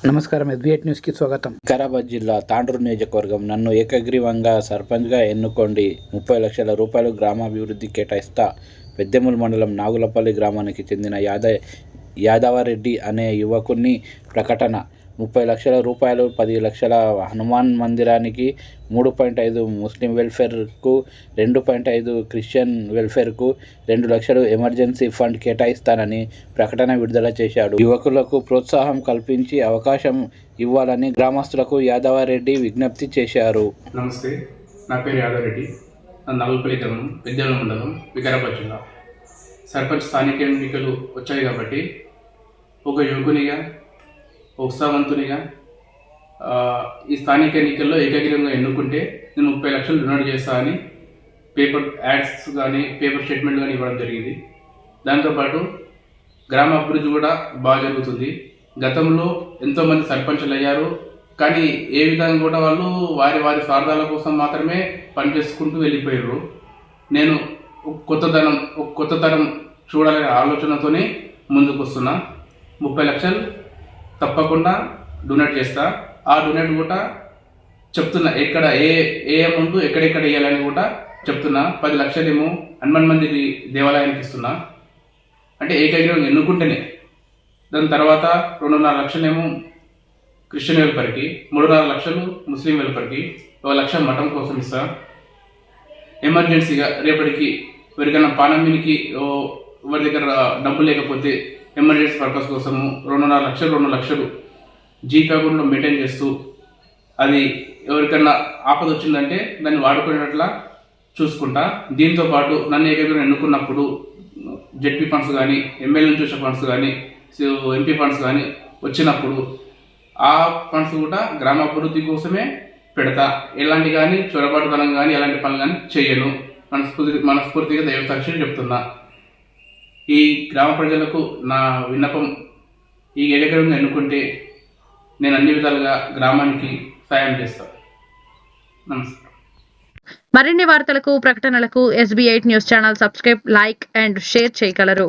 నమస్కారం. ఎస్బీఐ న్యూస్కి స్వాగతం. వికారాబాద్ జిల్లా తాండూరు నియోజకవర్గం నన్ను ఏకగ్రీవంగా సర్పంచ్గా ఎన్నుకోండి, 30 లక్షల రూపాయలు గ్రామాభివృద్ధి కేటాయిస్తా. పెద్దెముల్ మండలం నాగులపల్లి గ్రామానికి చెందిన యాదవరెడ్డి అనే యువకుని ప్రకటన. 30 లక్షల రూపాయలు, 10 లక్షల హనుమాన్ మందిరానికి, 3.5 ముస్లిం వెల్ఫేర్కు, 2.5 క్రిస్టియన్ వెల్ఫేర్కు, 2 లక్షలు ఎమర్జెన్సీ ఫండ్ కేటాయిస్తానని ప్రకటన విడుదల చేశాడు. యువకులకు ప్రోత్సాహం కల్పించి అవకాశం ఇవ్వాలని గ్రామస్తులకు యాదవరెడ్డి విజ్ఞప్తి చేశారు. నమస్తే, నా పేరు యాదవరెడ్డి. నాగులపల్లి గ్రామం, పెద్దెముల్ మండలం, వికారాబాద్ జిల్లా. సర్పంచ్ స్థానిక ఎన్నికలు వచ్చాయి కాబట్టి ఒక యువకునిగా, ఉత్సాహవంతునిగా ఈ స్థానిక ఎన్నికల్లో ఏకగ్రీవంగా ఎన్నుకుంటే నేను 30 లక్షలు డొనేట్ చేస్తా అని పేపర్ యాడ్స్ కానీ పేపర్ స్టేట్మెంట్ కానీ ఇవ్వడం జరిగింది. దాంతోపాటు గ్రామ అభివృద్ధి కూడా బాగా జరుగుతుంది. గతంలో ఎంతోమంది సర్పంచులు అయ్యారు, కానీ ఏ విధంగా కూడా వాళ్ళు వారి వారి స్వార్థాల కోసం మాత్రమే పనిచేసుకుంటూ వెళ్ళిపోయారు. నేను కొత్త తరం చూడాలనే ఆలోచనతోనే ముందుకు వస్తున్నా. 30 లక్షలు తప్పకుండా డొనేట్ చేస్తా. ఆ డొనేట్ కూడా చెప్తున్నా, ఎక్కడ ఏ అమౌంట్ ఎక్కడెక్కడ వేయాలని కూడా చెప్తున్నా. 10 లక్షలేమో హనుమాన్ మందిర్ దేవాలయానికి ఇస్తున్నా, అంటే ఏకగ్రీవంగా ఎన్నుకుంటేనే. దాని తర్వాత 2.5 లక్షలేమో క్రిస్టియన్ వెల్ఫేర్కి, 3.5 లక్షలు ముస్లిం వెల్ఫేర్కి, 1 లక్ష మఠం కోసం ఇస్తా. ఎమర్జెన్సీగా రేపటికి ఎవరికైనా పానమినికి ఎవరి దగ్గర డబ్బు లేకపోతే ఎమర్జెన్సీ పర్పస్ కోసము 2 లక్షలు జీపే అకౌంట్లో మెయింటైన్ చేస్తూ, అది ఎవరికైనా ఆపద వచ్చిందంటే దాన్ని వాడుకునేట్లా చూసుకుంటా. దీంతో పాటు నన్ను ఏకగ్రీవంగా ఎన్నుకున్నప్పుడు జెడ్పీ ఫండ్స్ కానీ, ఎమ్మెల్యే నుంచి వచ్చే ఫండ్స్ కానీ, ఎంపీ ఫండ్స్ కానీ వచ్చినప్పుడు ఆ ఫండ్స్ కూడా గ్రామ అభివృద్ధి కోసమే పెడతా. ఎలాంటి కానీ చొరబాటుతనం కానీ ఎలాంటి పనులు కానీ చేయను. మనస్ఫూర్తిగా దైవసాక్షి చెప్తున్నా. ఈ గ్రామ ప్రజలకు నా విన్నపం, ఈ ఏకగ్రీవంగా ఎన్నుకుంటే నేను అన్ని విధాలుగా గ్రామానికి సాయం చేస్తాను. నమస్కారం. మరిన్ని వార్తలకు, ప్రకటనలకు SB8 news channel subscribe, like and share చేయగలరు.